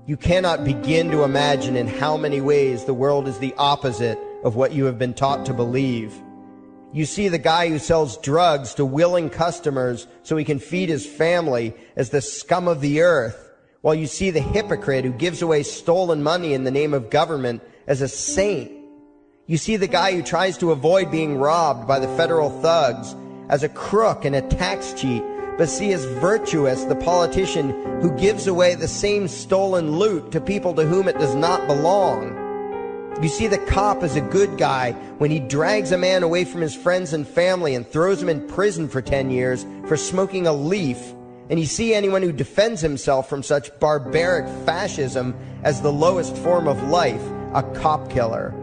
You cannot begin to imagine in how many ways the world is the opposite of what you have been taught to believe. You see the guy who sells drugs to willing customers so he can feed his family as the scum of the earth, while you see the hypocrite who gives away stolen money in the name of government as a saint. You see the guy who tries to avoid being robbed by the federal thugs as a crook and a tax cheat, but see as virtuous the politician who gives away the same stolen loot to people to whom it does not belong. You see the cop as a good guy when he drags a man away from his friends and family and throws him in prison for 10 years for smoking a leaf. And you see anyone who defends himself from such barbaric fascism as the lowest form of life, a cop killer.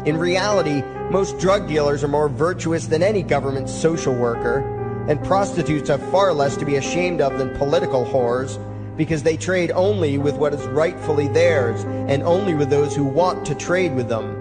In reality, most drug dealers are more virtuous than any government social worker, and prostitutes have far less to be ashamed of than political whores, because they trade only with what is rightfully theirs, and only with those who want to trade with them.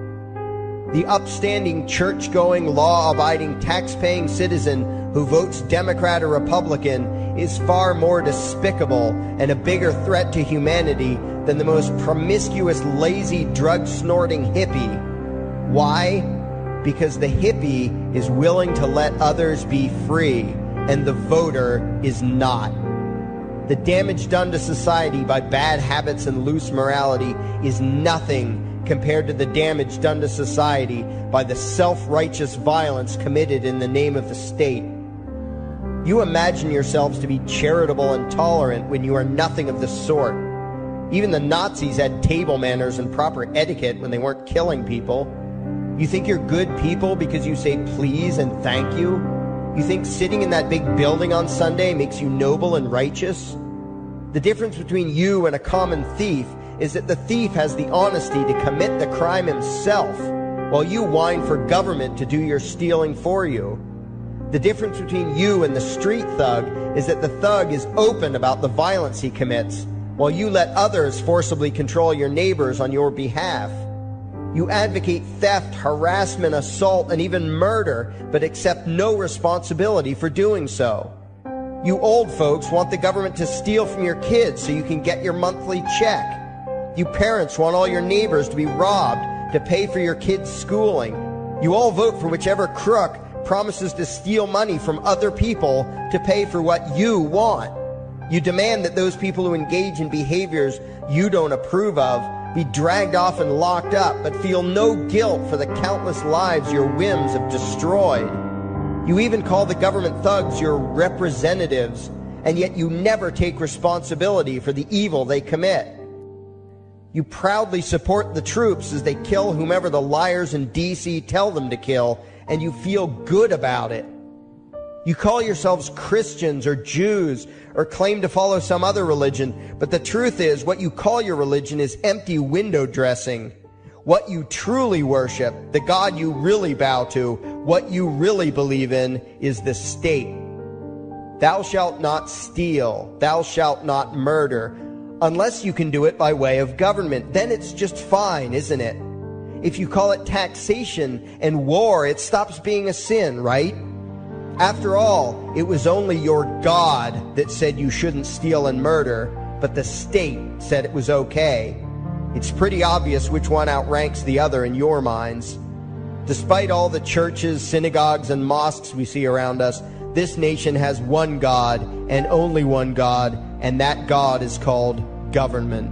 The upstanding, church-going, law-abiding, tax-paying citizen who votes Democrat or Republican is far more despicable and a bigger threat to humanity than the most promiscuous, lazy, drug-snorting hippie. Why? Because the hippie is willing to let others be free, and the voter is not. The damage done to society by bad habits and loose morality is nothing compared to the damage done to society by the self-righteous violence committed in the name of the state. You imagine yourselves to be charitable and tolerant when you are nothing of the sort. Even the Nazis had table manners and proper etiquette when they weren't killing people. You think you're good people because you say please and thank you? You think sitting in that big building on Sunday makes you noble and righteous? The difference between you and a common thief is that the thief has the honesty to commit the crime himself, while you whine for government to do your stealing for you. The difference between you and the street thug is that the thug is open about the violence he commits, while you let others forcibly control your neighbors on your behalf. You advocate theft, harassment, assault, and even murder, but accept no responsibility for doing so. You old folks want the government to steal from your kids so you can get your monthly check. You parents want all your neighbors to be robbed to pay for your kids' schooling. You all vote for whichever crook promises to steal money from other people to pay for what you want. You demand that those people who engage in behaviors you don't approve of be dragged off and locked up, but feel no guilt for the countless lives your whims have destroyed. You even call the government thugs your representatives, and yet you never take responsibility for the evil they commit. You proudly support the troops as they kill whomever the liars in D.C. tell them to kill, and you feel good about it. You call yourselves Christians or Jews or claim to follow some other religion, but the truth is what you call your religion is empty window dressing. What you truly worship, the God you really bow to, what you really believe in is the state. Thou shalt not steal, thou shalt not murder, unless you can do it by way of government. Then it's just fine, isn't it? If you call it taxation and war, it stops being a sin, right? After all, it was only your God that said you shouldn't steal and murder, but the state said it was okay. It's pretty obvious which one outranks the other in your minds. Despite all the churches, synagogues, and mosques we see around us, this nation has one God and only one God, and that God is called government.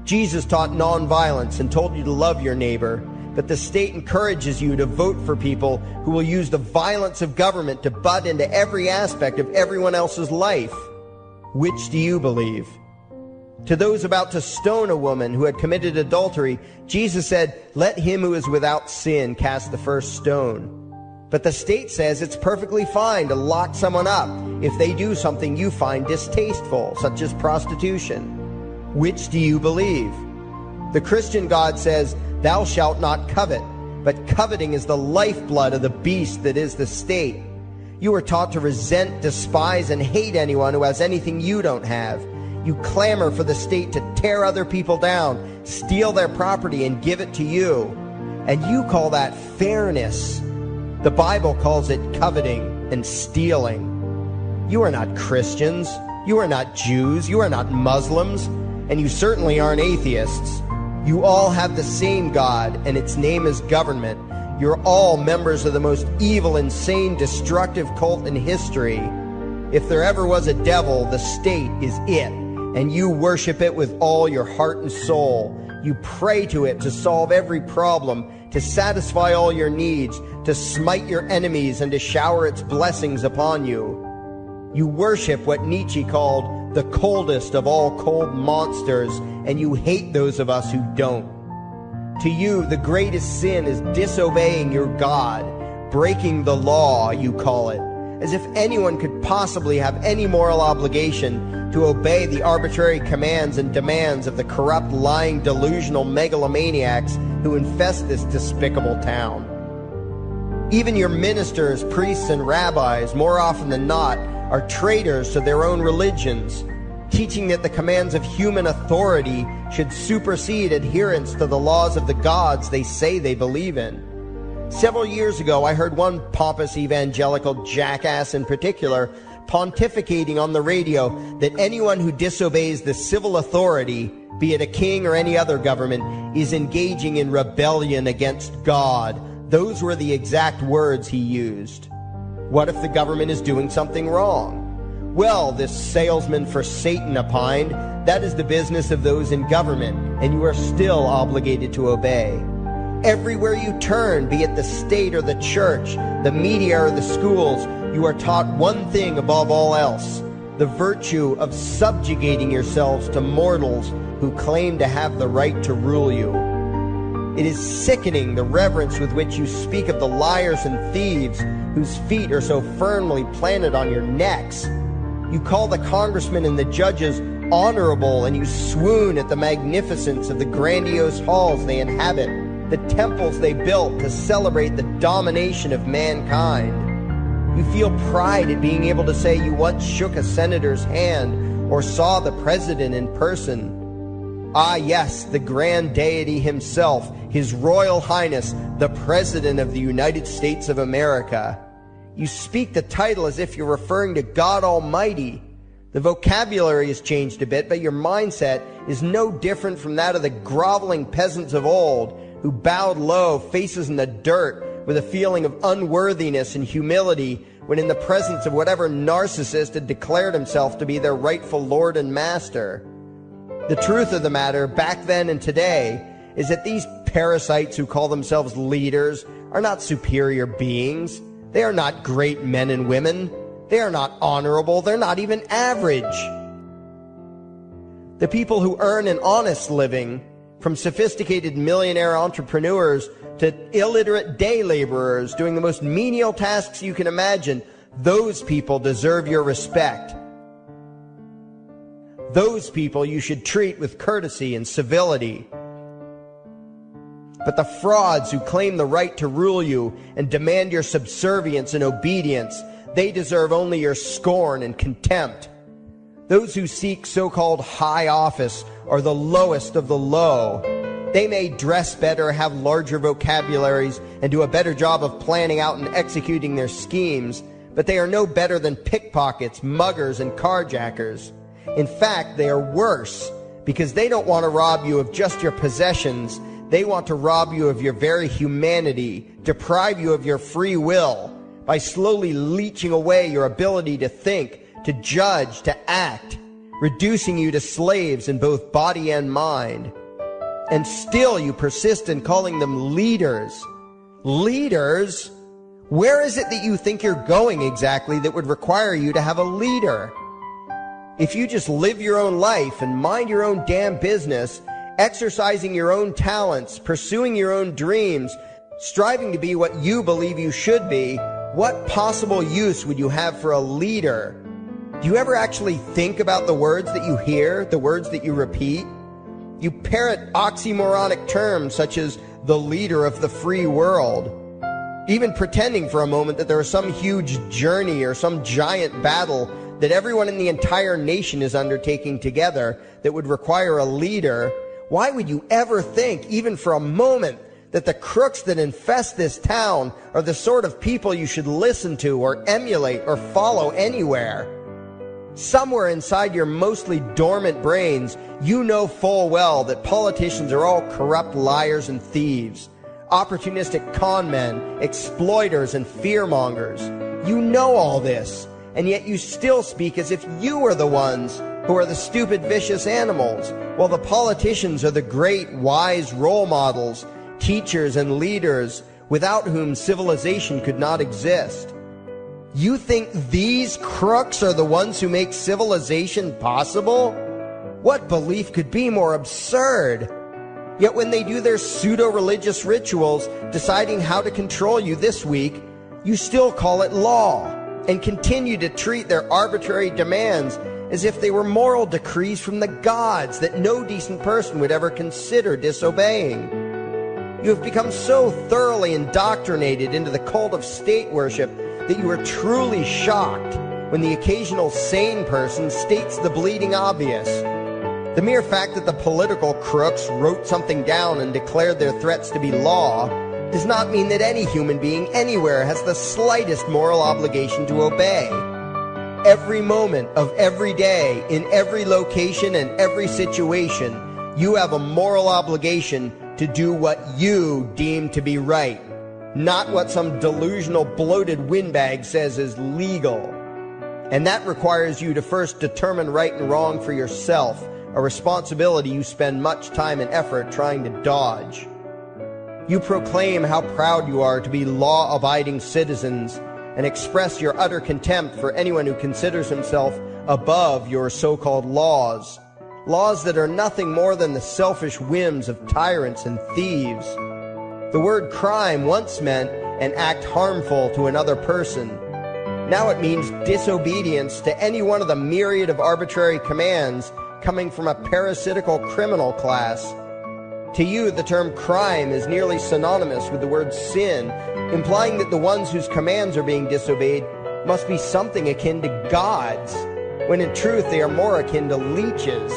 Jesus taught nonviolence and told you to love your neighbor, but the state encourages you to vote for people who will use the violence of government to butt into every aspect of everyone else's life. Which do you believe? To those about to stone a woman who had committed adultery, Jesus said, "Let him who is without sin cast the first stone." But the state says it's perfectly fine to lock someone up if they do something you find distasteful, such as prostitution. Which do you believe? The Christian God says, "Thou shalt not covet," but coveting is the lifeblood of the beast that is the state. You are taught to resent, despise, and hate anyone who has anything you don't have. You clamor for the state to tear other people down, steal their property, and give it to you. And you call that fairness. The Bible calls it coveting and stealing. You are not Christians. You are not Jews. You are not Muslims. and you certainly aren't atheists. You all have the same God, and its name is government. You're all members of the most evil, insane, destructive cult in history. If there ever was a devil, the state is it, and you worship it with all your heart and soul. You pray to it to solve every problem, to satisfy all your needs, to smite your enemies, and to shower its blessings upon you. You worship what Nietzsche called the coldest of all cold monsters, and you hate those of us who don't. To you, the greatest sin is disobeying your God, breaking the law, you call it, as if anyone could possibly have any moral obligation to obey the arbitrary commands and demands of the corrupt, lying, delusional megalomaniacs who infest this despicable town. Even your ministers, priests, and rabbis, more often than not, are traitors to their own religions, teaching that the commands of human authority should supersede adherence to the laws of the gods they say they believe in. Several years ago, I heard one pompous evangelical jackass in particular pontificating on the radio that anyone who disobeys the civil authority, be it a king or any other government, is engaging in rebellion against God. Those were the exact words he used. What if the government is doing something wrong? Well, this salesman for Satan opined, that is the business of those in government, and you are still obligated to obey. Everywhere you turn, be it the state or the church, the media or the schools, you are taught one thing above all else, the virtue of subjugating yourselves to mortals who claim to have the right to rule you. It is sickening the reverence with which you speak of the liars and thieves whose feet are so firmly planted on your necks. You call the congressmen and the judges honorable, and you swoon at the magnificence of the grandiose halls they inhabit, the temples they built to celebrate the domination of mankind. You feel pride at being able to say you once shook a senator's hand or saw the president in person. Ah, yes, the grand deity himself, His Royal Highness, the President of the United States of America. You speak the title as if you're referring to God Almighty. The vocabulary has changed a bit, but your mindset is no different from that of the groveling peasants of old who bowed low, faces in the dirt, with a feeling of unworthiness and humility when in the presence of whatever narcissist had declared himself to be their rightful lord and master. The truth of the matter, back then and today, is that these parasites who call themselves leaders are not superior beings. They are not great men and women. They are not honorable. They're not even average. The people who earn an honest living, from sophisticated millionaire entrepreneurs to illiterate day laborers doing the most menial tasks you can imagine, those people deserve your respect. Those people you should treat with courtesy and civility. But the frauds who claim the right to rule you and demand your subservience and obedience, they deserve only your scorn and contempt. Those who seek so-called high office are the lowest of the low. They may dress better, have larger vocabularies, and do a better job of planning out and executing their schemes, but they are no better than pickpockets, muggers, and carjackers. In fact, they are worse, because they don't want to rob you of just your possessions. They want to rob you of your very humanity, deprive you of your free will, by slowly leeching away your ability to think, to judge, to act, reducing you to slaves in both body and mind. And still you persist in calling them leaders. Leaders? Where is it that you think you're going exactly that would require you to have a leader? If you just live your own life and mind your own damn business, exercising your own talents, pursuing your own dreams, striving to be what you believe you should be, what possible use would you have for a leader? Do you ever actually think about the words that you hear, the words that you repeat? You parrot oxymoronic terms such as the leader of the free world, even pretending for a moment that there is some huge journey or some giant battle that everyone in the entire nation is undertaking together that would require a leader. Why would you ever think, even for a moment, that the crooks that infest this town are the sort of people you should listen to or emulate or follow anywhere? Somewhere inside your mostly dormant brains, you know full well that politicians are all corrupt liars and thieves, opportunistic con men, exploiters, and fearmongers. You know all this, and yet you still speak as if you are the ones who are the stupid, vicious animals, while the politicians are the great, wise role models, teachers, and leaders without whom civilization could not exist. You think these crooks are the ones who make civilization possible? What belief could be more absurd? Yet when they do their pseudo-religious rituals, deciding how to control you this week, you still call it law, and continue to treat their arbitrary demands as if they were moral decrees from the gods that no decent person would ever consider disobeying. You have become so thoroughly indoctrinated into the cult of state worship that you are truly shocked when the occasional sane person states the bleeding obvious. The mere fact that the political crooks wrote something down and declared their threats to be law does not mean that any human being anywhere has the slightest moral obligation to obey. Every moment of every day, in every location and every situation, you have a moral obligation to do what you deem to be right, not what some delusional bloated windbag says is legal. And that requires you to first determine right and wrong for yourself, a responsibility you spend much time and effort trying to dodge. You proclaim how proud you are to be law-abiding citizens and express your utter contempt for anyone who considers himself above your so-called laws, laws that are nothing more than the selfish whims of tyrants and thieves. The word crime once meant an act harmful to another person. Now it means disobedience to any one of the myriad of arbitrary commands coming from a parasitical criminal class. To you, the term crime is nearly synonymous with the word sin, implying that the ones whose commands are being disobeyed must be something akin to gods, when in truth they are more akin to leeches.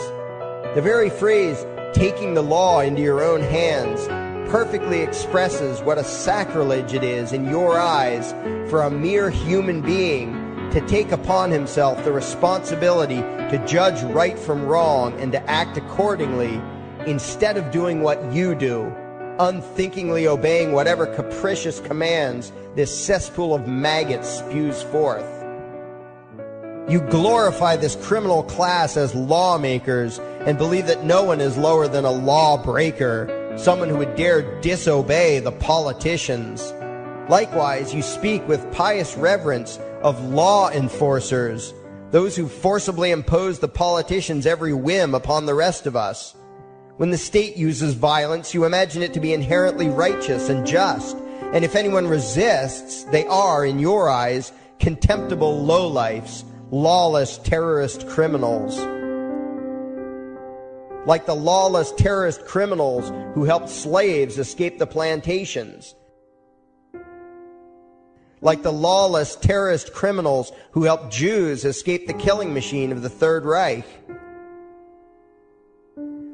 The very phrase, taking the law into your own hands, perfectly expresses what a sacrilege it is in your eyes for a mere human being to take upon himself the responsibility to judge right from wrong and to act accordingly, instead of doing what you do, unthinkingly obeying whatever capricious commands this cesspool of maggots spews forth. You glorify this criminal class as lawmakers and believe that no one is lower than a lawbreaker, someone who would dare disobey the politicians. Likewise, you speak with pious reverence of law enforcers, those who forcibly impose the politicians' every whim upon the rest of us. When the state uses violence, you imagine it to be inherently righteous and just, and if anyone resists, they are, in your eyes, contemptible lowlifes, lawless terrorist criminals. Like the lawless terrorist criminals who helped slaves escape the plantations. Like the lawless terrorist criminals who helped Jews escape the killing machine of the Third Reich.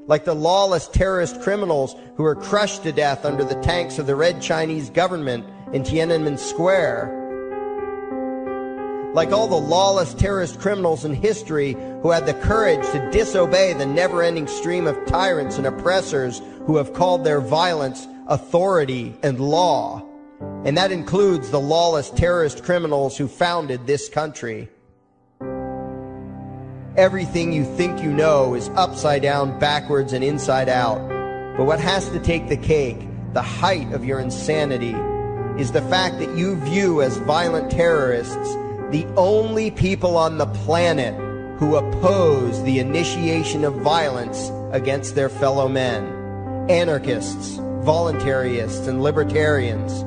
Like the lawless terrorist criminals who were crushed to death under the tanks of the Red Chinese government in Tiananmen Square. Like all the lawless terrorist criminals in history who had the courage to disobey the never-ending stream of tyrants and oppressors who have called their violence authority and law. And that includes the lawless terrorist criminals who founded this country. Everything you think you know is upside down, backwards, and inside out. But what has to take the cake, the height of your insanity, is the fact that you view as violent terrorists the only people on the planet who oppose the initiation of violence against their fellow men. Anarchists, voluntarists, and libertarians.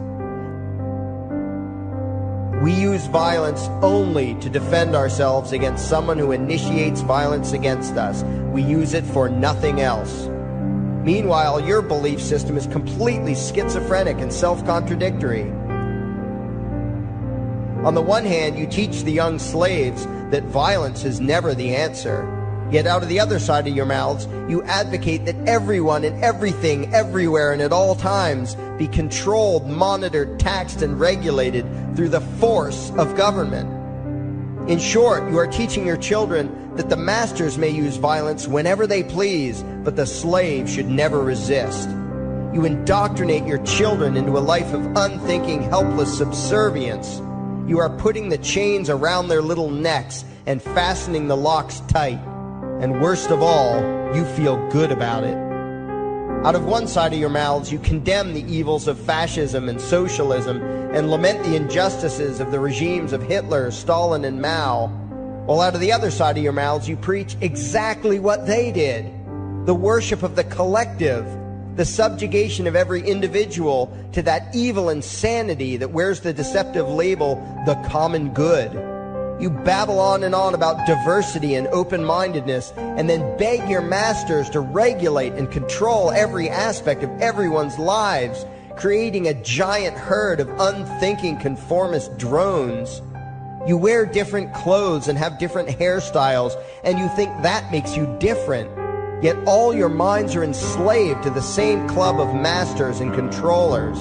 We use violence only to defend ourselves against someone who initiates violence against us. We use it for nothing else. Meanwhile, your belief system is completely schizophrenic and self-contradictory. On the one hand, you teach the young slaves that violence is never the answer. Yet out of the other side of your mouths, you advocate that everyone and everything, everywhere and at all times be controlled, monitored, taxed, and regulated through the force of government. In short, you are teaching your children that the masters may use violence whenever they please, but the slave should never resist. You indoctrinate your children into a life of unthinking, helpless subservience. You are putting the chains around their little necks and fastening the locks tight. And worst of all, you feel good about it. Out of one side of your mouths, you condemn the evils of fascism and socialism and lament the injustices of the regimes of Hitler, Stalin, and Mao. While out of the other side of your mouths, you preach exactly what they did. The worship of the collective, the subjugation of every individual to that evil insanity that wears the deceptive label, the common good. You babble on and on about diversity and open-mindedness, and then beg your masters to regulate and control every aspect of everyone's lives, creating a giant herd of unthinking conformist drones. You wear different clothes and have different hairstyles, and you think that makes you different. Yet all your minds are enslaved to the same club of masters and controllers.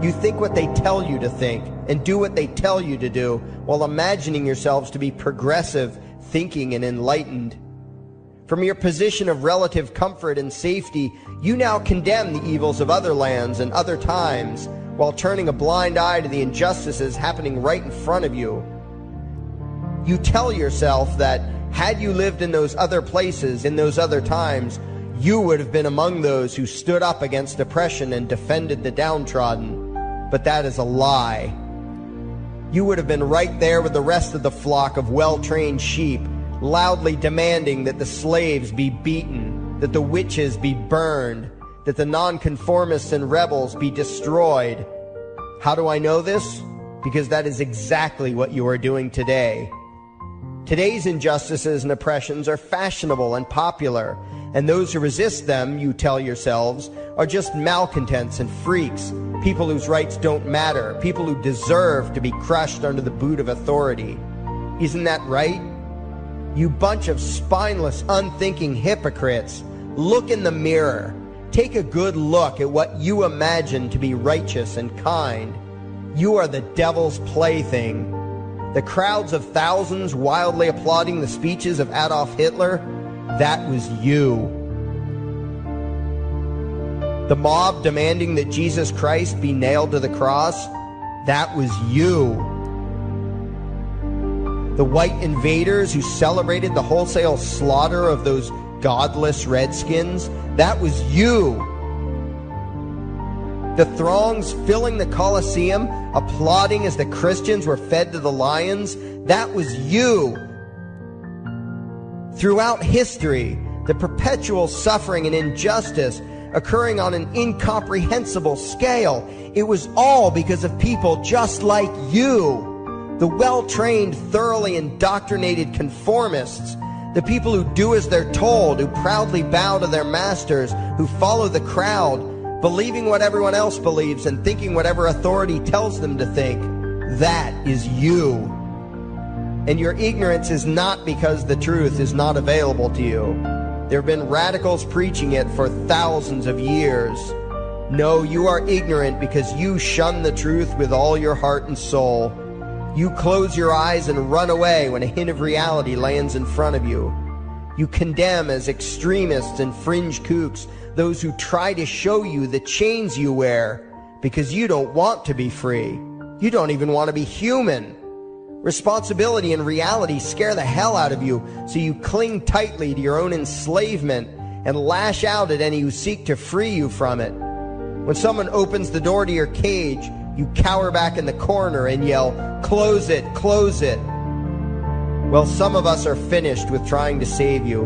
You think what they tell you to think and do what they tell you to do while imagining yourselves to be progressive, thinking, and enlightened. From your position of relative comfort and safety, you now condemn the evils of other lands and other times while turning a blind eye to the injustices happening right in front of you. You tell yourself that had you lived in those other places, in those other times, you would have been among those who stood up against oppression and defended the downtrodden. But that is a lie. You would have been right there with the rest of the flock of well-trained sheep, loudly demanding that the slaves be beaten, that the witches be burned, that the nonconformists and rebels be destroyed. How do I know this? Because that is exactly what you are doing today. Today's injustices and oppressions are fashionable and popular, and those who resist them, you tell yourselves, are just malcontents and freaks, people whose rights don't matter, people who deserve to be crushed under the boot of authority. Isn't that right? You bunch of spineless, unthinking hypocrites, look in the mirror. Take a good look at what you imagine to be righteous and kind. You are the devil's plaything. The crowds of thousands wildly applauding the speeches of Adolf Hitler, that was you. The mob demanding that Jesus Christ be nailed to the cross, that was you. The white invaders who celebrated the wholesale slaughter of those godless redskins, that was you. The throngs filling the Colosseum, applauding as the Christians were fed to the lions, that was you. Throughout history, the perpetual suffering and injustice occurring on an incomprehensible scale, it was all because of people just like you. The well-trained, thoroughly indoctrinated conformists, the people who do as they're told, who proudly bow to their masters, who follow the crowd, believing what everyone else believes and thinking whatever authority tells them to think. That is you. And your ignorance is not because the truth is not available to you. There have been radicals preaching it for thousands of years. No, you are ignorant because you shun the truth with all your heart and soul. You close your eyes and run away when a hint of reality lands in front of you. You condemn as extremists and fringe kooks those who try to show you the chains you wear because you don't want to be free. You don't even want to be human. Responsibility and reality scare the hell out of you, so you cling tightly to your own enslavement and lash out at any who seek to free you from it. When someone opens the door to your cage, you cower back in the corner and yell, "Close it, close it." Well, some of us are finished with trying to save you.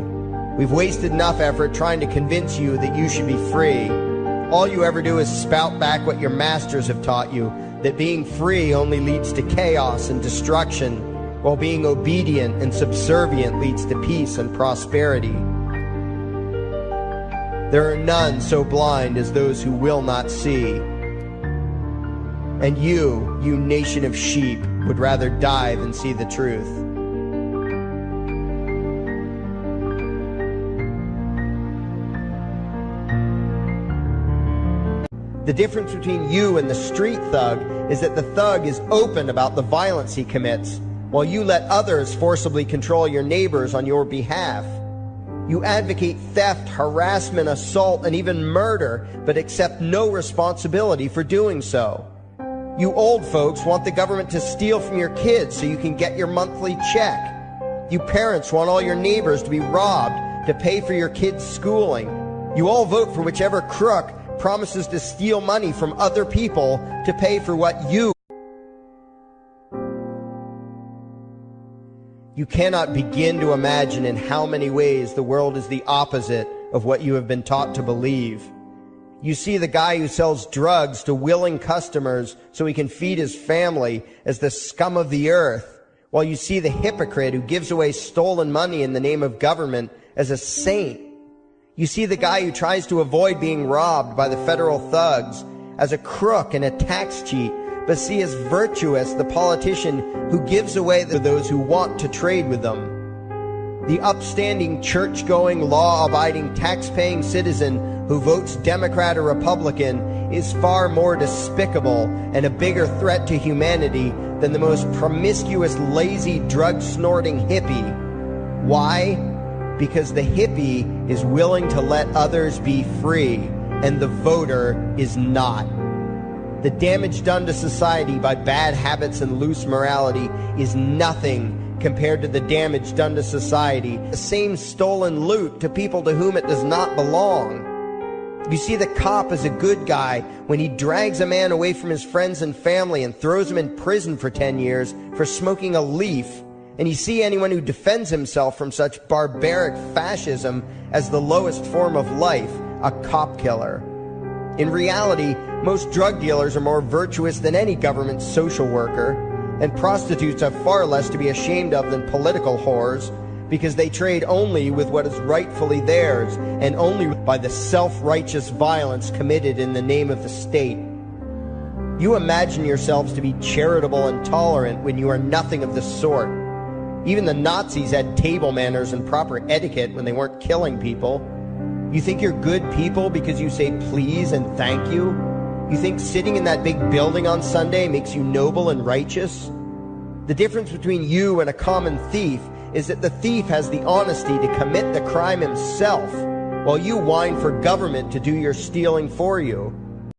We've wasted enough effort trying to convince you that you should be free. All you ever do is spout back what your masters have taught you, that being free only leads to chaos and destruction, while being obedient and subservient leads to peace and prosperity. There are none so blind as those who will not see. And you nation of sheep, would rather die than see the truth. The difference between you and the street thug is that the thug is open about the violence he commits, while you let others forcibly control your neighbors on your behalf. You advocate theft, harassment, assault, and even murder, but accept no responsibility for doing so. You old folks want the government to steal from your kids so you can get your monthly check. You parents want all your neighbors to be robbed to pay for your kids' schooling. You all vote for whichever crook promises to steal money from other people to pay for what you. You cannot begin to imagine in how many ways the world is the opposite of what you have been taught to believe. You see the guy who sells drugs to willing customers so he can feed his family as the scum of the earth, while you see the hypocrite who gives away stolen money in the name of government as a saint. You see the guy who tries to avoid being robbed by the federal thugs as a crook and a tax cheat, but see as virtuous the politician who gives away to those who want to trade with them. The upstanding, church-going, law-abiding, tax-paying citizen who votes Democrat or Republican is far more despicable and a bigger threat to humanity than the most promiscuous, lazy, drug-snorting hippie. Why? Because the hippie is willing to let others be free, and the voter is not. The damage done to society by bad habits and loose morality is nothing compared to the damage done to society, the same stolen loot to people to whom it does not belong. You see the cop as a good guy when he drags a man away from his friends and family and throws him in prison for 10 years for smoking a leaf, and you see anyone who defends himself from such barbaric fascism as the lowest form of life, a cop killer. In reality, most drug dealers are more virtuous than any government social worker, and prostitutes have far less to be ashamed of than political whores, because they trade only with what is rightfully theirs, and only by the self-righteous violence committed in the name of the state. You imagine yourselves to be charitable and tolerant when you are nothing of the sort. Even the Nazis had table manners and proper etiquette when they weren't killing people. You think you're good people because you say please and thank you? You think sitting in that big building on Sunday makes you noble and righteous? The difference between you and a common thief is that the thief has the honesty to commit the crime himself, while you whine for government to do your stealing for you.